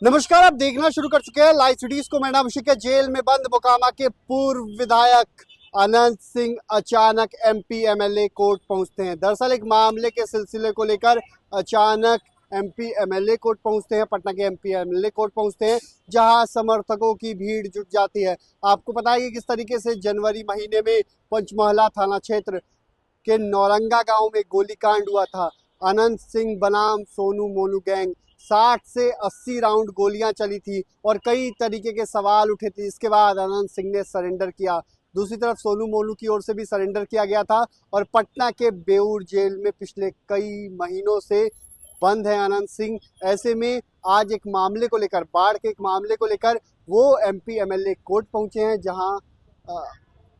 नमस्कार, आप देखना शुरू कर चुके हैं लाइव सिटीज को। मैं नाम अभिषेक है। जेल में बंद मोकामा के पूर्व विधायक अनंत सिंह अचानक एमपी एमएलए कोर्ट पहुंचते हैं। दरअसल एक मामले के सिलसिले को लेकर अचानक एमपी एमएलए कोर्ट पहुंचते हैं। पटना के एमपी एमएलए कोर्ट पहुंचते हैं, जहां समर्थकों की भीड़ जुट जाती है। आपको पता है कि किस तरीके से जनवरी महीने में पंचमहला थाना क्षेत्र के नौरंगा गांव में गोलीकांड हुआ था। अनंत सिंह बनाम सोनू मोनू गैंग 60 से 80 राउंड गोलियां चली थी और कई तरीके के सवाल उठे थे। इसके बाद अनंत सिंह ने सरेंडर किया। दूसरी तरफ सोनू मोनू की ओर से भी सरेंडर किया गया था और पटना के बेऊर जेल में पिछले कई महीनों से बंद है अनंत सिंह। ऐसे में आज एक मामले को लेकर, बाढ़ के एक मामले को लेकर वो एमपी एमएलए कोर्ट पहुंचे हैं, जहां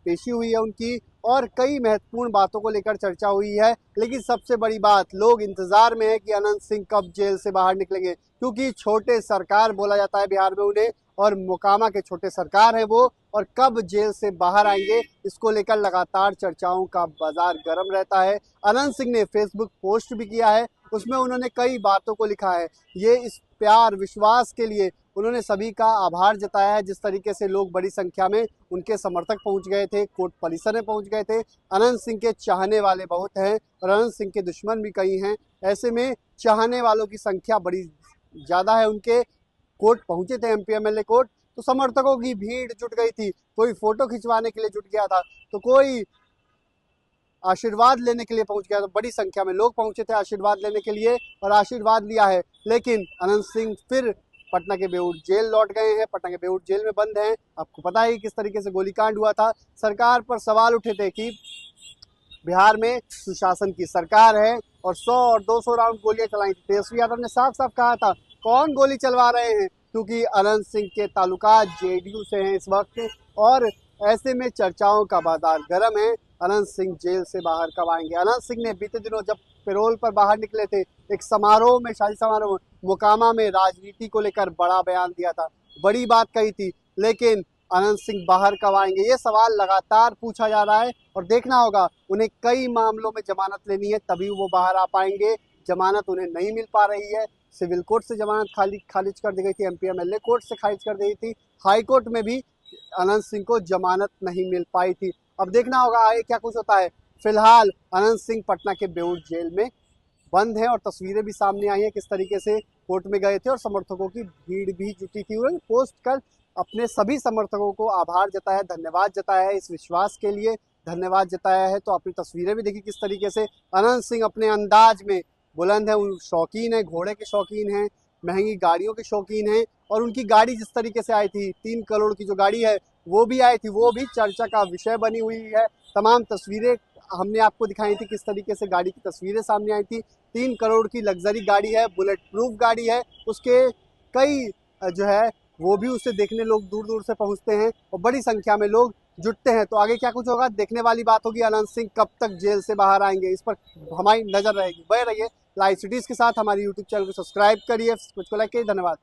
पेशी हुई है उनकी और कई महत्वपूर्ण बातों को लेकर चर्चा हुई है। लेकिन सबसे बड़ी बात, लोग इंतजार में है कि अनंत सिंह कब जेल से बाहर निकलेंगे, क्योंकि छोटे सरकार बोला जाता है बिहार में उन्हें, और मोकामा के छोटे सरकार है वो, और कब जेल से बाहर आएंगे इसको लेकर लगातार चर्चाओं का बाजार गर्म रहता है। अनंत सिंह ने फेसबुक पोस्ट भी किया है, उसमें उन्होंने कई बातों को लिखा है। ये इस प्यार विश्वास के लिए उन्होंने सभी का आभार जताया है। जिस तरीके से लोग बड़ी संख्या में उनके समर्थक पहुंच गए थे, कोर्ट परिसर में पहुंच गए थे। अनंत सिंह के चाहने वाले बहुत हैं और अनंत सिंह के दुश्मन भी कई हैं। ऐसे में चाहने वालों की संख्या बड़ी ज़्यादा है। उनके कोर्ट पहुंचे थे एमपी एमएलए कोर्ट, तो समर्थकों की भीड़ जुट गई थी। कोई फोटो खिंचवाने के लिए जुट गया था, तो कोई आशीर्वाद लेने के लिए पहुंच गया। तो बड़ी संख्या में लोग पहुंचे थे आशीर्वाद लेने के लिए और आशीर्वाद लिया है। लेकिन अनंत सिंह फिर पटना के बेऊर जेल लौट गए हैं। पटना के बेऊर जेल में बंद हैं। आपको पता है किस तरीके से गोलीकांड हुआ था। सरकार पर सवाल उठे थे कि बिहार में सुशासन की सरकार है और 100 और 200 राउंड गोलियां चलाई थी। तेजस्वी यादव ने साफ साफ कहा था कौन गोली चलवा रहे हैं, क्योंकि अनंत सिंह के ताल्लुकात जेडीयू से हैं इस वक्त। और ऐसे में चर्चाओं का बाजार गर्म है। अनंत सिंह जेल से बाहर कब आएंगे। अनंत सिंह ने बीते दिनों जब पैरोल पर बाहर निकले थे, एक समारोह में, शादी समारोह में मोकामा में राजनीति को लेकर बड़ा बयान दिया था, बड़ी बात कही थी। लेकिन अनंत सिंह बाहर कब आएंगे, ये सवाल लगातार पूछा जा रहा है और देखना होगा। उन्हें कई मामलों में जमानत लेनी है, तभी वो बाहर आ पाएंगे। जमानत उन्हें नहीं मिल पा रही है। सिविल कोर्ट से जमानत खारिज कर दी गई थी, एमपी एमएलए कोर्ट से खारिज कर दी गई थी, हाई कोर्ट में भी अनंत सिंह को जमानत नहीं मिल पाई थी। अब देखना होगा आगे क्या कुछ होता है। फिलहाल अनंत सिंह पटना के बेऊर जेल में बंद है और तस्वीरें भी सामने आई हैं किस तरीके से कोर्ट में गए थे और समर्थकों की भीड़ भी जुटी थी। उन्होंने पोस्ट कर अपने सभी समर्थकों को आभार जताया, धन्यवाद जताया है, इस विश्वास के लिए धन्यवाद जताया है। तो अपनी तस्वीरें भी देखी किस तरीके से अनंत सिंह अपने अंदाज में बुलंद है, उन शौकीन है, घोड़े के शौकीन हैं, महंगी गाड़ियों के शौकीन हैं। और उनकी गाड़ी जिस तरीके से आई थी, 3 करोड़ की जो गाड़ी है वो भी आई थी, वो भी चर्चा का विषय बनी हुई है। तमाम तस्वीरें हमने आपको दिखाई थी, किस तरीके से गाड़ी की तस्वीरें सामने आई थी। 3 करोड़ की लग्जरी गाड़ी है, बुलेट प्रूफ गाड़ी है। उसके कई जो है वो भी उसे देखने लोग दूर दूर से पहुंचते हैं और बड़ी संख्या में लोग जुटते हैं। तो आगे क्या कुछ होगा देखने वाली बात होगी। अनंत सिंह कब तक जेल से बाहर आएंगे, इस पर हमारी नजर रहेगी। बने रहिए लाइव सिटीज के साथ। हमारी यूट्यूब चैनल को सब्सक्राइब करिए, कुछ को लाइक करिए। धन्यवाद।